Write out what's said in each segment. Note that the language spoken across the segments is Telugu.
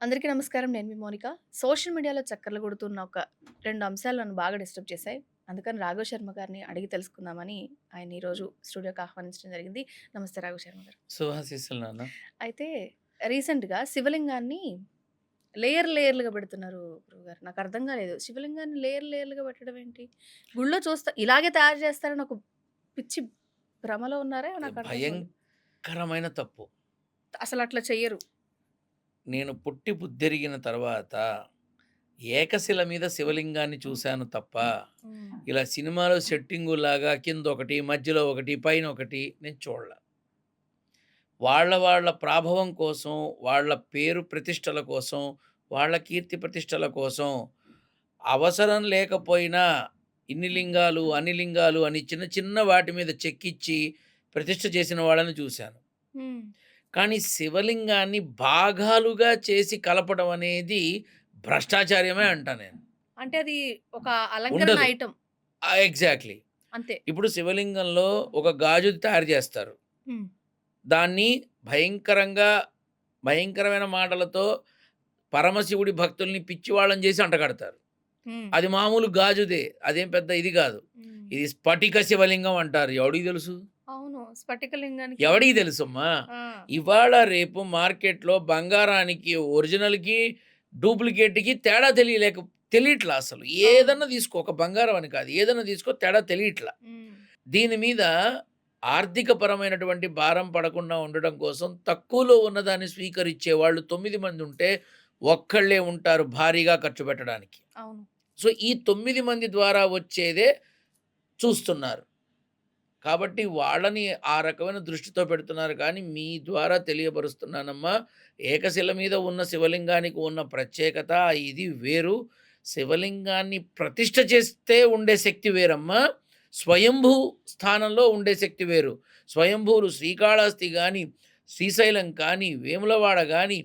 అందరికీ నమస్కారం. నేను మీ మౌనిక. సోషల్ మీడియాలో చక్కర్లు కొడుతున్న ఒక 2 అంశాలు నన్ను బాగా డిస్టర్బ్ చేశాయి. అందుకని రాఘవ్ శర్మ గారిని అడిగి తెలుసుకుందామని ఆయన్ని ఈరోజు స్టూడియోకి ఆహ్వానించడం జరిగింది. నమస్తే రాఘవ్ శర్మ గారు. శుభాశీస్సులు నాన్న. అయితే రీసెంట్‌గా శివలింగాన్ని లేయర్‌లుగా పెడుతున్నారు గురువుగారు. నాకు అర్థం కాలేదు. శివలింగాన్ని లేయర్‌లుగా పెట్టడం ఏంటి? గుళ్ళో చూస్తా ఇలాగే తయారు చేస్తారని ఒక పిచ్చి భ్రమలో ఉన్నారా? అది నాకు అర్థం కాలేదు. భయంకరమైన తప్పు. అసలు అట్లా చెయ్యరు. నేను పుట్టి బుద్ధెరిగిన తర్వాత ఏకశిల మీద శివలింగాన్ని చూశాను తప్ప, హ్మ్. ఇలా సినిమాలో సెట్టింగులాగా కిందొకటి, మధ్యలో ఒకటి, పైనొకటి నేను చూడల. వాళ్ళ ప్రాభవం కోసం, వాళ్ళ పేరు ప్రతిష్టల కోసం, వాళ్ళ కీర్తి ప్రతిష్టల కోసం, అవసరం లేకపోయినా ఇన్ని లింగాలు, అన్ని లింగాలు అని చిన్న చిన్న వాటి మీద చెక్కిచ్చి ప్రతిష్ఠ చేసిన వాళ్ళని చూశాను. హ్మ్. కానీ శివలింగాన్ని భాగాలుగా చేసి కలపడం అనేది భ్రష్టాచార్యమే అంటా నేను. అంటే అది ఒక అలంకరణ ఉండదు. Item exactly. అంతే. ఇప్పుడు శివలింగంలో ఒక గాజుది తయారు చేస్తారు. హ్మ్. దాన్ని భయంకరంగా భయంకరమైన మాటలతో పరమశివుడి భక్తుల్ని పిచ్చివాళ్ళని చేసి అంటగడతారు. హ్మ్. అది మామూలు గాజుదే. అదేం పెద్ద ఇది గాదు. హ్మ్. ఇది స్ఫటిక శివలింగం అంటారు. ఎవడికి తెలుసు? అవును. స్ఫటికలింగానికి ఎవడికి తెలుసమ్మా? ఆ! ఇవాళ రేపు మార్కెట్‌లో బంగారానికి ఒరిజినల్‌కి, డూప్లికేట్‌కి తేడా తెలియట్లా అసలు. అవును. ఏదన్నా తీసుకో ఒక బంగారం అని కాదు. ఏదన్నా తీసుకో తేడా తెలియట్లా. హ్మ్. దీని మీద ఆర్థికపరమైనటువంటి భారం పడకుండా ఉండడం కోసం తక్కువలో ఉన్నదాన్ని స్వీకరించే వాళ్ళు 9 మంది ఉంటే, ఒక్కళ్ళే ఉంటారు భారీగా ఖర్చు పెట్టడానికి. అవును. సో, ఈ 9 మంది ద్వారా వచ్చేదే చూస్తున్నారు. కాబట్టి వాళ్ళని ఆ రకమైన దృష్టితో పెడుతున్నారు కానీ, మీ ద్వారా తెలియపరుస్తున్నానమ్మా. ఏకశిల మీద ఉన్న శివలింగానికి ఉన్న ప్రత్యేకత ఇది వేరు. శివలింగాన్ని ప్రతిష్ఠ చేస్తే ఉండే శక్తి వేరమ్మా. స్వయంభూ స్థానంలో ఉండే శక్తి వేరు. స్వయంభూలు శ్రీకాళహస్తి గాని, శ్రీశైలం కానీ, వేములవాడ గాని,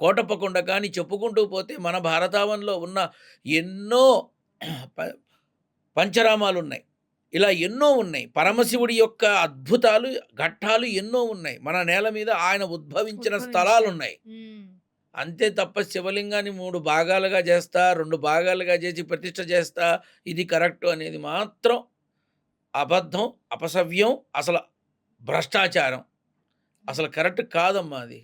కోటప్పకొండ కానీ చెప్పుకుంటూ పోతే మన భారతావనిలో ఉన్న ఎన్నో ప పంచరామాలున్నాయి. ఇలా ఎన్నో ఉన్నాయి. హ్మ్. పరమశివుడి యొక్క అద్భుతాలు, ఘట్టాలు ఎన్నో ఉన్నాయి. మన నేల మీద ఆయన ఉద్భవించిన ఉద్భవించారు. స్థలాలున్నాయి. హ్మ్. అంతే తప్ప శివలింగాన్ని 3 భాగాలుగా జేస్తా, 2 భాగాలుగా జేసి ప్రతిష్ఠ చేస్తా, ఇది కరెక్టు అనేది మాత్రం అబద్ధం, అపసవ్యం, అసల భ్రష్టాచారం. హ్మ్. అసలు కరెక్ట్ కాదమ్మా అది.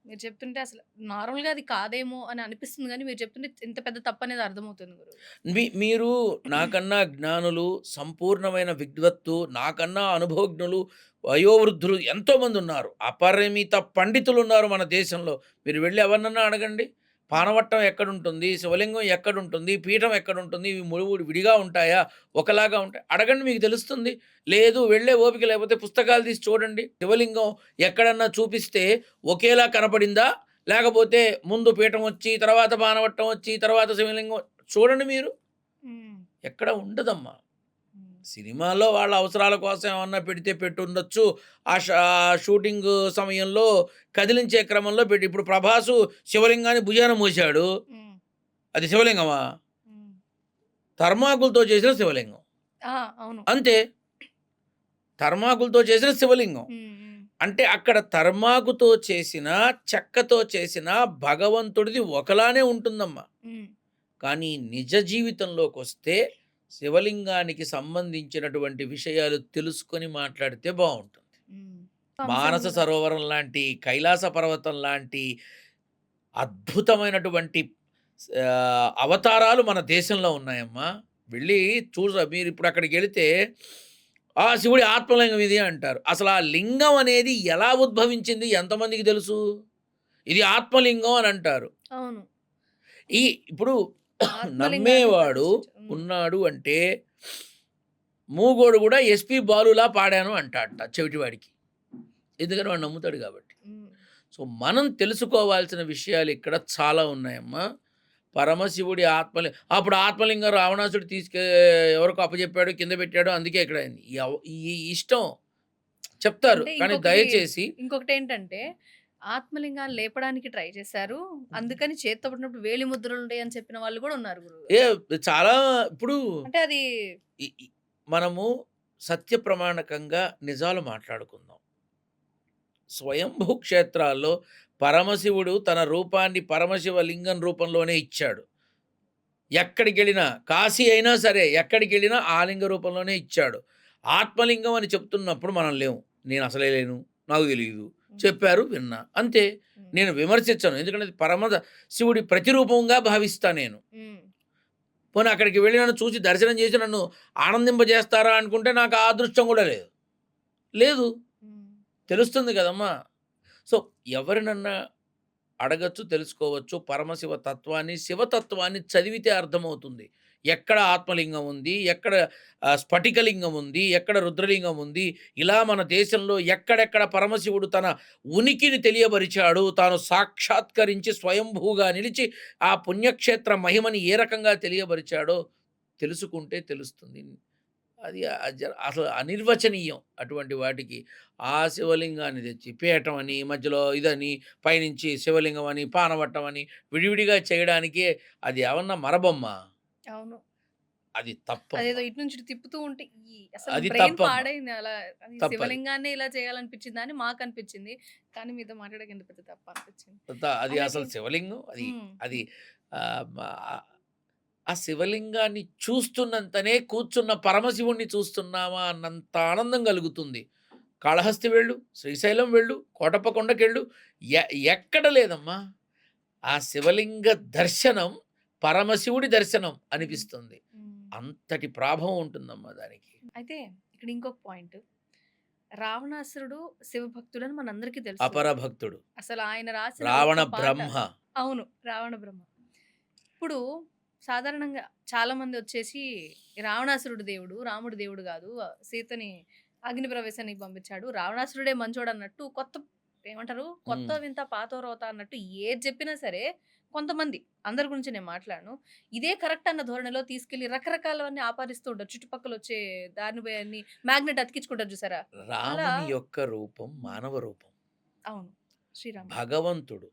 మీరు చెప్తుంటే అసలు నార్మల్‌గా అది కాదేమో అని అనిపిస్తుంది గానీ, మీరు చెప్తుంటే ఇంత పెద్ద తప్పనేది అర్థమవుతుంది గురువుగారు. మీరు నాకన్నా జ్ఞానులు, సంపూర్ణమైన విద్వత్తు, నాకన్నా అనుభవజ్ఞులు, వయోవృద్ధులు ఎంతోమందున్నారు. అపరిమిత పండితులున్నారు మన దేశంలో. మీరు వెళ్లి ఎవరినన్నా అడగండి. హ్మ్. పానవట్టం ఎక్కడుంటుంది? శివలింగం ఎక్కడుంటుంది? పీఠం ఎక్కడుంటుంది? ఇవి 3 విడిగా ఉంటాయా? ఒకలాగా ఉంటాయా? అడగండి మీకు తెలుస్తుంది. లేదు వెళ్ళే ఓపిక లేకపోతే పుస్తకాలు తీసి చూడండి. శివలింగం ఎక్కడన్నా చూపిస్తే ఒకేలా కనపడిందా? లేకపోతే ముందు పీఠం వచ్చి, తర్వాత పానవట్టం వచ్చి, తర్వాత శివలింగం చూడండి మీరు. హ్మ్. ఎక్కడ ఉండదమ్మా. హ్మ్. సినిమాల్లో వాళ్ళ అవసరాల కోసం ఏమన్నా పెడితే పెట్టుండొచ్చు. షూటింగు సమయంలో కదిలించే క్రమంలో ఇప్పుడు 'ప్రభాసు' శివలింగాన్ని భుజాన మోసాడు. హ్మ్. అది శివలింగమా? హ్మ్. థర్మాకులతో చేసిన శివలింగం. ఆ! అవును. అంతే. థర్మాకులతో చేసిన శివలింగం. హ్మ్. హ్మ్. అంటే అక్కడ థర్మాకుతో చేసిన, చెక్కతో చేసిన భగవంతుడిది ఒకలానే ఉంటుందమ్మా. హ్మ్. కానీ నిజ జీవితంలోకొస్తే శివలింగానికి సంబంధించినటువంటి విషయాలు తెలుసుకొని మాట్లాడితే బావుంటుంది. హ్మ్. అంశాలు మానస గూడా సరోవరం లాంటి, కైలాస పర్వతం లాంటి అద్భుతమైనటువంటి అవతారాలు మన దేశంలో ఉన్నాయమ్మా. వెళ్ళి మీరిప్పుడు అక్కడికెళితే, "ఆ! శివుడి ఆత్మలింగం ఇది" అంటారు. అసలు ఆ లింగం అనేది ఎలా ఉద్భవించింది ఎంతమందికి తెలుసు? ఇది ఆత్మలింగం అని అంటారు. అవును. ఈ ఇప్పుడు ఆత్మలింగాన్ని నమ్మేవాడు ప్రతిష్ఠించారు. హ్మ్. ఉన్నాడు అంటే, మూగోడు గూడా ఎస్‌పీ బాలులా పాడాను అంటాడట చెవిటివాడికి. ఎందుకని వాడు నమ్ముతాడు గాబట్టి. హ్మ్. సో, మనం తెలుసుకోవాల్సిన విషయాలు ఇక్కడ చాలా ఉన్నాయమ్మా. పరమశివుడి అప్పుడు ఆత్మలింగం రావణాసుడు ఎవరికో అప్పజెప్పాడు, కింద పెట్టాడు. అందుకే ఇక్కడ అయింది. ఈ ఇష్టం చెప్తారు. అంటే కానీ దయచేసి ఇంకొకటేంటంటే, ఆత్మలింగాన్ని లేపడానికి ట్రై చేశారు. అందుకని చేత్తో పట్టినప్పుడు వేలి ముద్రలుంటాయని చెప్పిన వాళ్ళు గూడా ఉన్నారు ఏ గురువుగారు. చాలా ఇప్పుడు అంటే అది ఇ ఇ మనము సత్య ప్రమాణకంగా నిజాలు మాట్లాడుకుందాం. స్వయంభూ క్షేత్రాల్లో పరమశివుడు తన రూపాన్ని పరమశివ లింగం రూపంలోనే ఇచ్చాడు. ఎక్కడికెళ్ళినా కాశీ అయినా సరే ఎక్కడికెళ్ళినా ఆ లింగ రూపంలోనే ఇచ్చాడు. ఆత్మలింగం అని చెప్తున్నప్పుడు మనం లేము. నేను అసలే లేను. నాకు తెలీదు. చెప్పారు విన్నా. అంతే. నేను విమర్శించను. ఎందుకంటే అది శివుడి ప్రతిరూపంగా భావిస్తా నేను. పోనీ అక్కడికి వెళ్ళి నన్ను చూసి దర్శనం చేసి నన్ను ఆనందింపజేస్తారా అనుకుంటే నాకు ఆ అదృష్టం కూడా లేదు. లేదు. తెలుస్తుంది కదమ్మా! సో, ఎవరినన్నా అడగచ్చు, తెలుసుకోవచ్చు. పరమశివ తత్వాన్ని, శివతత్వాన్ని చదివితే అర్థమవుతుంది. ఎక్కడ ఆత్మలింగం ఉంది, ఎక్కడ స్ఫటికలింగం ఉంది, ఎక్కడ రుద్రలింగం ఉంది. ఇలా మన దేశంలో ఎక్కడెక్కడ పరమశివుడు తన ఉనికిని తెలియబరిచాడు, తాను సాక్షాత్కరించి స్వయంభూగా నిలిచి ఆ పుణ్యక్షేత్ర మహిమని ఏ రకంగా తెలియబరిచాడో తెలుసుకుంటే తెలుస్తుంది. అది అసలు అనిర్వచనీయం అటువంటి వాటికి. ఆ శివలింగాన్ని తెచ్చి పీఠం అని, మధ్యలో ఇదని, పైనుంచి శివలింగం అని, పానవట్టం అని విడివిడిగా చేయడానికే అది ఏమన్నా మరబొమ్మ? అవును. అది తప్పమ్మ. అదేదో ఇటు నుంచి ఇటు తిప్పుతూ ఉంటే అసలు అది బ్రెయిన్ తప్పమ్మ. పాడైంది అలా. అది తప్పది. శివలింగాన్నే ఇలా చేయాలనిపించిందా అని మాకనిపించింది. కానీ మీతో మాట్లాడక ఎంత పెద్ద తప్పనిపించింది. అది అలాగే అసలు శివలింగం అది హ్మ్. అది ఆహ్, మ ఆ శివలింగాన్ని చూస్తున్నంతనే కూర్చున్న పరమశివుడిని చూస్తున్నామా అన్నంత ఆనందం కలుగుతుంది. కాళహస్తి వెళ్ళు, శ్రీశైలం వెళ్ళు, కోటప్ప కొండకెళ్ళు ఎ ఎక్కడ లేదమ్మా. ఆ శివలింగ దర్శనం పరమశివుడి దర్శనం హ్మ్. అనిపిస్తుంది. హ్మ్. అంతటి ప్రాభవం ఉంటుందమ్మా దానికి. అయితే ఇక్కడ ఇంకొక పాయింట్. రావణాసురుడు శివభక్తుడని మనందరికీ తెలుసు. అపర భక్తుడు. అసలు ఆయన రాసిన రావణ ఒక్క పాట బ్రహ్మ. అవును. రావణ బ్రహ్మ. ఇప్పుడు సాధారణంగా చాలామంది వచ్చేసి రావణాసురుడు దేవుడు, రాముడు దేవుడు గాదు. సీతని అగ్ని ప్రవేశానికి పంపించాడు. రావణాసురుడే మంచోడన్నట్టు ఏమంటారు? కొత్త హ్మ్. వింత పాత రోత అన్నట్టు ఏది చెప్పినా సరే కొంతమంది, అందరి గురించి నేను మాట్లాడను. ఇదే కరెక్ట్ అన్న ధోరణిలో తీసుకెళ్ళి రకరకాలవన్నీ ఆపాదిస్తూ ఉంటారు. చుట్టుపక్కలొచ్చే దారిన పోయన్నీ మ్యాగ్నెట్ అతికించుకుంటారు చూసారా? అలా రాముని యొక్క రూపం హ్మ్. మానవ రూపం. అవును. శ్రీరాముడు. భగవంతుడు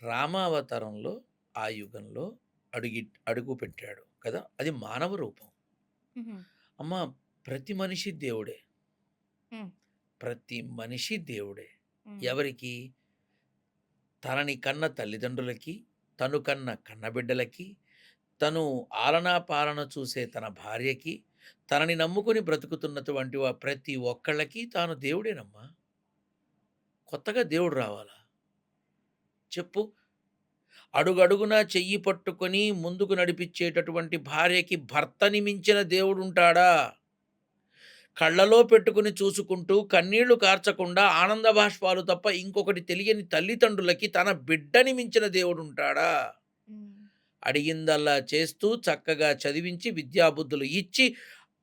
రామావతారంలో ఆ యుగంలో అడుగుపెట్టాడు కదా! అది మానవ రూపం. హుహు. అమ్మ ప్రతి మనిషి దేవుడే. హ్మ్. ప్రతి మనిషి దేవుడే. హ్మ్. ఎవరికి? తనని కన్న తల్లిదండ్రులకి, తను కన్న కన్నబిడ్డలకి, తను ఆలనా పాలన చూసే తన భార్యకి, తనని నమ్ముకొని బ్రతుకుతున్నటువంటి ప్రతి ఒక్కళ్ళకి తాను దేవుడేనమ్మా. కొత్తగా దేవుడు రావాలా? చెప్పు. అడుగడుగునా చెయ్యి పట్టుకొని ముందుకు నడిపిచ్చేటటువంటి భార్యకి భర్తని మించిన దేవుడుంటాడా? కళ్ళలో పెట్టుకుని చూసుకుంటూ కన్నీళ్లు కార్చకుండా ఆనంద బాష్పాలు తప్ప ఇంకొకటి తెలియని తల్లిదండ్రులకి తన బిడ్డని మించిన దేవుడుంటాడా? హ్మ్. అడిగిందల్లా చేస్తూ చక్కగా చదివించి విద్యాబుద్ధులు ఇచ్చి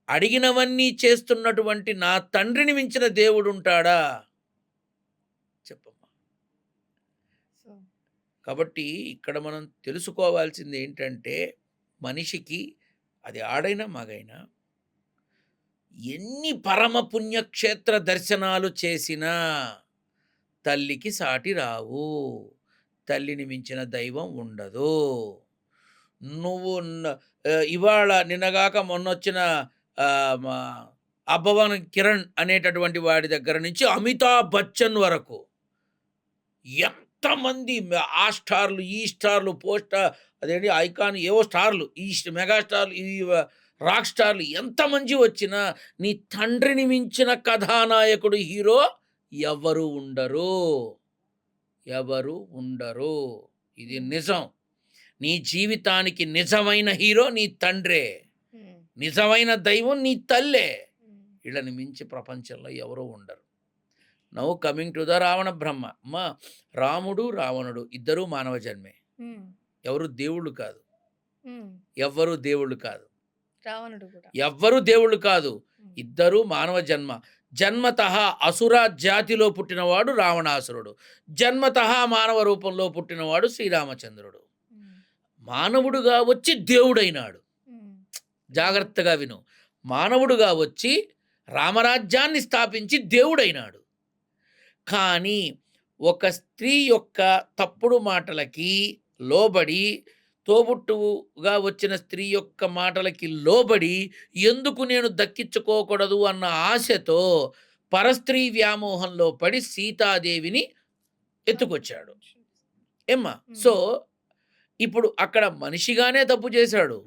అడిగినవన్నీ చేస్తున్నటువంటి నా తండ్రిని మించిన దేవుడుంటాడా? చెప్పమ్మా. సో కాబట్టి ఇక్కడ మనం తెలుసుకోవాల్సింది ఏంటంటే మనిషికి అది ఆడైనా మగైనా ఎన్ని పరమ పుణ్యక్షేత్ర దర్శనాలు చేసినా తల్లికి సాటి రావు. తల్లిని మించిన దైవం ఉండదు. నువ్వు ఇవాళ నిన్నగాక మొన్నొచ్చిన మా 'అబ్బవన్ కిరణ్' అనేటటువంటి వాడి దగ్గర నుంచి 'అమితాబ్ బచ్చన్' వరకు ఎంతమంది ఆ స్టార్‌లు, ఈ స్టార్‌లు, అదేంటి ఐకాన్ ఏవో స్టార్‌లు, ఈ మెగా స్టార్‌లు, రాక్ స్టార్‌లు ఎంతమంది వచ్చినా నీ తండ్రిని మించిన కథానాయకుడు, హీరో ఎవ్వరు ఉండరు. ఎవరు ఉండరు. ఇది హ్మ్. నిజం. నీ జీవితానికి నిజమైన హీరో నీ తండ్రే. హ్మ్. నిజమైన దైవం నీ తల్లే. హ్మ్. వీళ్ళని మించి ప్రపంచంలో ఎవరు ఉండరు. Now coming to the Ravana Brahma. అమ్మా రాముడు, రావణుడు ఇద్దరూ మానవ జన్మే. హ్మ్. ఎవరు దేవుళ్ళు కాదు. హ్మ్. ఎవ్వరు దేవుళ్ళు కాదు. రావణుడు కూడా. ఎవ్వరు దేవుళ్ళు కాదు. హ్మ్. ఇద్దరూ మానవ జన్మ. జన్మతః అసుర జాతిలో పుట్టినవాడు రావణాసురుడు. జన్మతః మానవ రూపంలో పుట్టినవాడు శ్రీరామచంద్రుడు. హ్మ్. మానవుడుగా వచ్చి దేవుడైనాడు. హ్మ్. జాగ్రత్తగా విను. మానవుడుగా వచ్చి రామరాజ్యాన్ని స్థాపించి దేవుడైనాడు. కానీ ఒక స్త్రీ యొక్క తప్పుడు మాటలకి లోబడి, తోబుట్టువుగా వచ్చిన స్త్రీ యొక్క మాటలకి లోబడి, ఎందుకు నేను దక్కించుకోకూడదు అన్న ఆశతో పరస్త్రీ వ్యామోహంలో పడి సీతాదేవిని ఎత్తుకొచ్చాడు. ఏమ్మా? సో, హ్మ్. ఇప్పుడు అక్కడ మనిషిగానే తప్పు చేశాడు.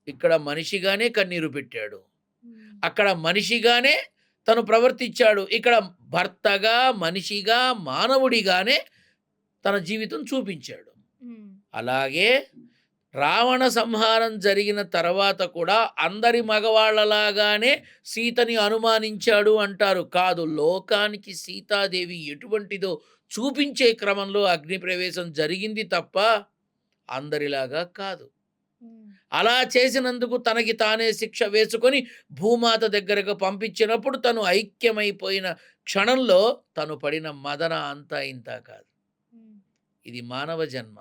ఇక్కడ మనిషిగానే కన్నీరు పెట్టాడు. హ్మ్. అక్కడ మనిషిగానే తను ప్రవర్తించాడు. ఇక్కడ భర్తగా, మనిషిగా, మానవుడిగానే తన జీవితం చూపించాడు. హ్మ్. అలాగే రావణ సంహారం జరిగిన తర్వాత కూడా అందరి మగవాళ్ళలాగానే సీతని అనుమానించాడు అంటారు. కాదు, లోకానికి సీతాదేవి ఎటువంటిదో చూపించే క్రమంలో అగ్నిప్రవేశం జరిగింది తప్ప అందరిలాగా కాదు. హ్మ్. అలా చేసినందుకు తనకి తానే శిక్ష వేసుకొని భూమాత దగ్గరకు పంపించినప్పుడు తను ఐక్యమైపోయిన క్షణంలో తను పడిన మదన అంతా ఇంతా కాదు. హ్మ్. ఇది మానవ జన్మ.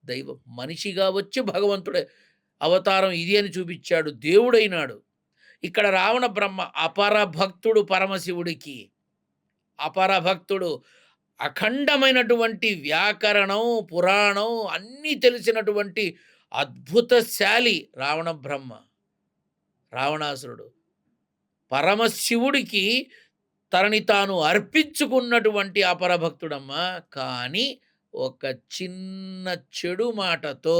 దైవం మనిషిగా వచ్చి భగవంతుడే అవతారం ఇది అని చూపించాడు. దేవుడైనాడు. ఇక్కడ రావణ బ్రహ్మ అపర భక్తుడు పరమశివుడికి. అపర భక్తుడు. అఖండమైనటువంటి వ్యాకరణం, పురాణం అన్నీ తెలిసినటువంటి అద్భుతశాలి రావణ బ్రహ్మ. రావణాసురుడు. పరమశివుడికి తనని తాను అర్పించుకున్నటువంటి అపర భక్తుడమ్మా. కానీ ఒక చిన్న చెడు మాటతో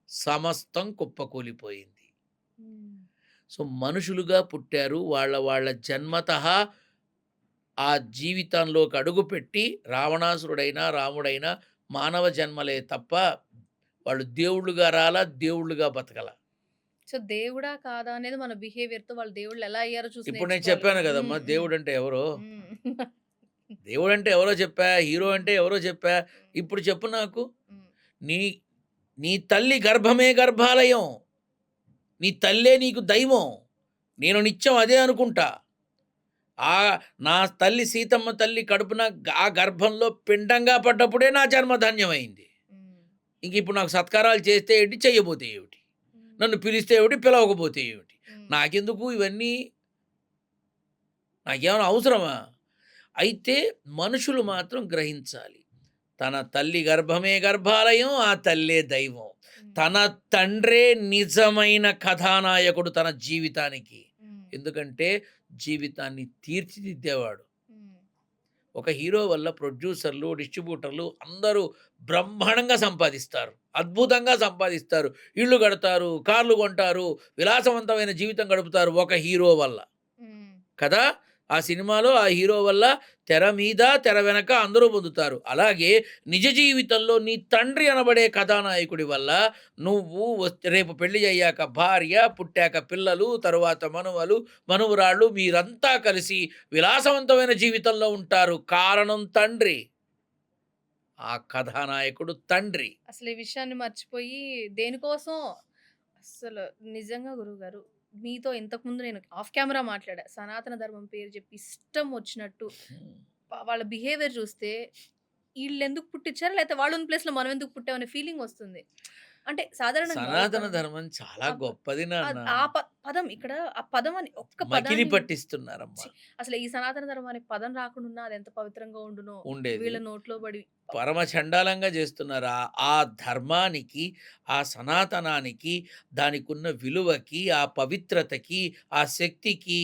సమస్తం కుప్పకూలిపోయింది. హ్మ్. సో, మనుషులుగా పుట్టారు. వాళ్ళ జన్మతః ఆ జీవితంలోకి అడుగుపెట్టి రావణాసురుడైనా, రాముడైనా మానవ జన్మలే తప్ప వాళ్ళు దేవుళ్ళుగా రాలా, దేవుళ్ళుగా బతకల. సో, దేవుడా? కాదా? అనేది మన బిహేవియర్‌తో వాళ్ళు దేవుళ్ళు ఎలా అయ్యారో చూసి ఇప్పుడు నేను నేర్చుకోవాలి. చెప్పాను హ్మ్. గదమ్మా! హ్మ్. దేవుడంటే ఎవరో? హ్మ్. దేవుడంటే ఎవరో చెప్పా. హీరో హ్మ్. అంటే ఎవరో చెప్పా. హ్మ్. ఇప్పుడు చెప్పు నాకు. హ్మ్. నీ నీ తల్లి గర్భమే గర్భాలయం. నీ తల్లే నీకు దైవం. నేను నిత్యం అదే అనుకుంటా. నా తల్లి సీతమ్మ తల్లి కడుపున ఆ గర్భంలో పిండంగా పడ్డప్పుడే నా జన్మ ధన్యమైంది. హ్మ్. ఇంకిప్పుడు నాకు సత్కారాలు చేస్తే ఏంటి? చెయ్యబోతే ఏమిటి? హ్మ్. నన్ను పిలిస్తే ఏమిటి? పిలవకపోతే ఏమిటి? హ్మ్. నాకెందుకు ఇవన్నీ? నాకేమైనా అవసరమా? అయితే మనుషులు మాత్రం గ్రహించాలి. తన తల్లి గర్భమే గర్భాలయం. ఆ తల్లే దైవం. హ్మ్. తన తండ్రే నిజమైన కథానాయకుడు తన జీవితానికి. హ్మ్. ఎందుకంటే జీవితాన్ని తీర్చిదిద్దేవాడు. హ్మ్. ఒక హీరో వల్ల ప్రొడ్యూసర్లు, డిస్ట్రిబ్యూటర్లు అందరూ బ్రహ్మాండంగా సంపాదిస్తారు. అద్భుతంగా సంపాదిస్తారు. ఇళ్ళు కడతారు, కార్లు కొంటారు, విలాసవంతమైన జీవితం గడుపుతారు ఒక హీరో వల్ల. హ్మ్. కదా! ఆ సినిమాలో ఆ హీరో వల్ల తెర మీద, తెర వెనక అందరూ పొందుతారు. అలాగే నిజ జీవితంలో నీ తండ్రి అనబడే కథానాయకుడి వల్ల నువ్వు రేపు పెళ్లి అయ్యాక భార్య, పుట్టాక పిల్లలు, తరువాత మనవలు, మనవరాళ్ళు మీరంతా కలిసి విలాసవంతమైన జీవితంలో ఉంటారు. కారణం తండ్రి. ఆ కథానాయకుడు తండ్రి. అసలు ఈ విషయాన్ని మర్చిపోయి దేనికోసం అస్సలు నిజంగా గురువుగారు మీతో ఇంతకుముందు నేను ఆఫ్ కెమెరా మాట్లాడా. సనాతన ధర్మం పేరు చెప్పి ఇష్టం వచ్చినట్టు హ్మ్. వాళ్ళ బిహేవియర్ చూస్తే ఈళ్ళెందుకు పుట్టిచ్చారు? లేతే వాళ్ళున్న ప్లేస్‌లో మనం ఎందుకు పుట్టాం అనే ఫీలింగ్ వస్తుంది. అంటే సాధారణంగా ఒక సనాతన ధర్మం చాలా అప్ గొప్పది నాన్న. ఆ పదం ఇక్కడ ఆ పదం అని ఒక్క మకిలి పదాన్ని పట్టిస్తున్నారమ్మా. ఛీ! అసలు ఈ సనాతన ధర్మం అనే పదం రాకుండున్నా అదెంత పవిత్రంగా ఉండునో ఉండేది. వీళ్ళ నోట్లో పడి పరమ చండాలంగా చేస్తున్నారు. ఆ ధర్మానికి, ఆ సనాతనానికి, దానికున్న విలువకి, ఆ పవిత్రతకి, ఆ శక్తికి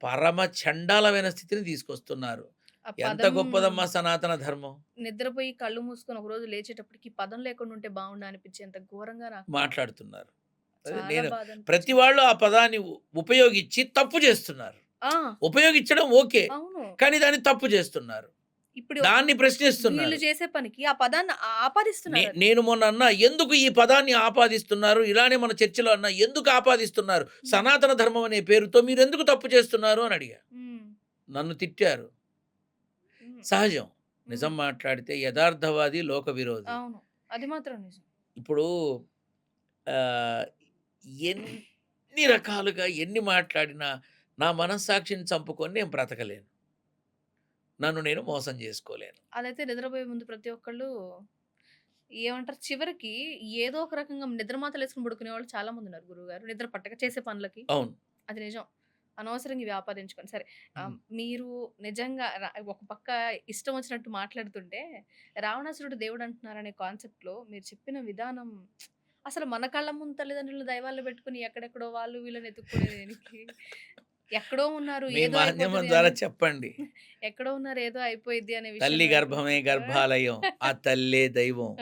పరమ చండాలమైన స్థితిని తీసుకొస్తున్నారు. ఆ ఎంత పదం గొప్పదమ్మా సనాతన ధర్మం. నిద్రపోయి కళ్ళు మూసుకొని ఒకరోజు లేచేటప్పటికి ఈ పదం లేకుండా ఉంటే బావుండు అనిపించేంత ఘోరంగా నాకు మాట్లాడుతున్నారు. అదే చాలా నేను ప్రతి బాధనిపించింది. వాళ్ళు ఆ పదాన్ని ఉపయోగించి తప్పు చేస్తున్నారు. ఆ! ఉపయోగించడం ఓకే. అవును. కానీ దాన్ని తప్పు చేస్తున్నారు. ఇప్పుడు దాన్ని వీళ్ళు ప్రశ్నిస్తున్నారు. చేసే పనికి ఆ పదాన్ని ఆపాదిస్తున్నారది. నేను మొన్న అన్నా, ఎందుకు ఈ పదాన్ని ఆపాదిస్తున్నారు? ఇలానే మన చర్చలో అన్నా, ఎందుకు ఆపాదిస్తున్నారు? హ్మ్. సనాతన ధర్మం అనే పేరుతో మీరెందుకు తప్పు చేస్తున్నారు అని అడిగా. హ్మ్. నన్ను తిట్టారు. హ్మ్. సహజం. హ్మ్. నిజం మాట్లాడితే యథార్థవాది, లోక విరోధి. అవును. అది మాత్రం నిజం. ఇప్పుడు ఆహ్, ఎన్ని రకాలుగా ఎన్ని మాట్లాడినా నా మనస్సాక్షిని చంపుకొని నేను బ్రతకలేను. నన్ను నేను మోసం చేసుకోలేను. అదైతే నిద్రపోయే ముందు ప్రతి ఒక్కళ్ళు ఏమంటారు చివరికి ఏదో ఒక రకంగా నిద్ర మాత్రలేసుకొని పడుకునేవాళ్ళు చాలా మందున్నారు గురువుగారు. నిద్ర పట్టక చేసే పనులకి. అవును. అది నిజం. అనవసరంగా ఇవి ఆపాదించుకొని. సరే హ్మ్. మీరు నిజంగా ఒక పక్క ఇష్టం వచ్చినట్టు మాట్లాడుతుంటే, రావణాసురుడు దేవుడంటున్నారనే కాన్సెప్ట్‌లో మీరు చెప్పిన విధానం అసలు మన కళ్ళ ముందు తల్లిదండ్రులను దైవాల్లో పెట్టుకొని ఎక్కడెక్కడో వాళ్ళు వీళ్ళని ఎతుక్కునే దేనికి? ఎక్కడో ఉన్నారు మీ ఏదో మాధ్యమం అయిపోతది ద్వారా అని చెప్పండి. ఎక్కడో ఉన్నారు ఏదో అయిపోయిద్ది అనే విషయం తల్లి వైపు గర్భమే గర్భాలయం. ఆ తల్లే దైవం.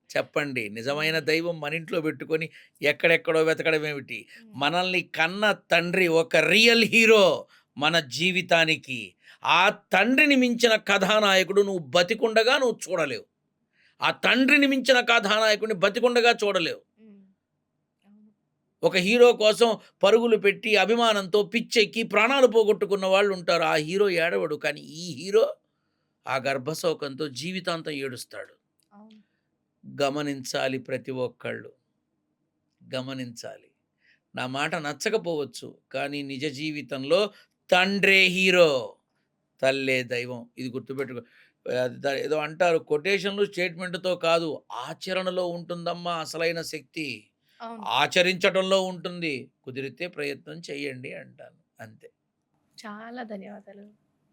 చెప్పండి. నిజమైన హ్మ్. దైవం మన ఇంట్లో పెట్టుకొని ఎక్కడెక్కడో వెతకడం ఏమిటి? హ్మ్. మనల్ని కన్న తండ్రి ఒక రియల్ హీరో మన జీవితానికి. ఆ తండ్రిని మించిన కథానాయకుడు నువ్వు బతికుండగా నువ్వు చూడలేవు. ఆ తండ్రిని మించిన కథానాయకుడిని బతికుండగా చూడలేవు. హ్మ్. అవును. ఒక హీరో కోసం పరుగులు పెట్టి, అభిమానంతో పిచ్చెక్కి ప్రాణాలు పోగొట్టుకున్న వాళ్ళుంటారు. ఆ హీరో ఏడవడు. కానీ ఈ హీరో ఆ గర్భశోకంతో జీవితాంతం ఏడుస్తాడు. అవును. గమనించాలి ప్రతి ఒక్కళ్ళు. గమనించాలి. నా మాట నచ్చకపోవచ్చు. కానీ నిజ జీవితంలో తండ్రే హీరో. తల్లే దైవం. ఇది గుర్తుపెట్టుకో. ఏదో అంటారు కొటేషన్‌లు, స్టేట్‌మెంట్‌తో కాదు. ఆచరణలో ఉంటుందమ్మా అసలైన శక్తి. అవును. ఆచరించటంలో ఉంటుంది. కుదిరితే ప్రయత్నం చేయండి అంటాను. అంతే. చాలా ధన్యవాదాలు.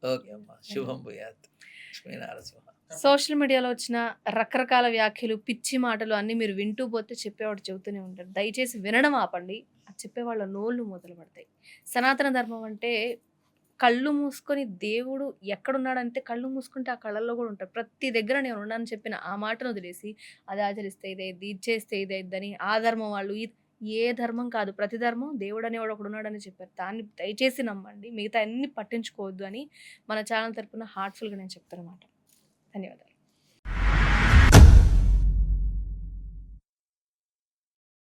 ఓకే అమ్మా. శుభం ధన్యవాదాలు. భూయాత్. లక్ష్మీ నరసింహ. సోషల్ మీడియాలో వచ్చిన రకరకాల వ్యాఖ్యలు, పిచ్చి మాటలు అన్నీ మీరు వింటూ పోతే చెప్పేవాడు చెబుతూనే ఉంటాడు. దయచేసి వినడం ఆపండి. అది చెప్పేవాళ్ళ నోళ్ళు మూతలు పడతాయి. సనాతన ధర్మం అంటే కళ్ళు మూసుకొని దేవుడు ఎక్కడున్నాడంటే కళ్ళు మూసుకుంటే ఆ కళ్ళల్లో గూడా ఉంటాడు. ప్రతి దగ్గర నేనున్నానని చెప్పిన ఆ మాటను వదిలేసి అది ఆచరిస్తే ఇదైద్ది, ఇది చేస్తే ఇదైద్దని ఆ ధర్మం వాళ్ళు ఏ ధర్మం కాదు. ప్రతి ధర్మం దేవుడనేవాడు ఒకడున్నాడని చెప్పారు. దాన్ని దయచేసి నమ్మండి. మిగతా అన్ని పట్టించుకోవద్దు అని మన ఛానల్ తరపున హార్ట్‌ఫుల్‌గా నేను చెప్తానన్నమాట. ధన్యవాదాలు.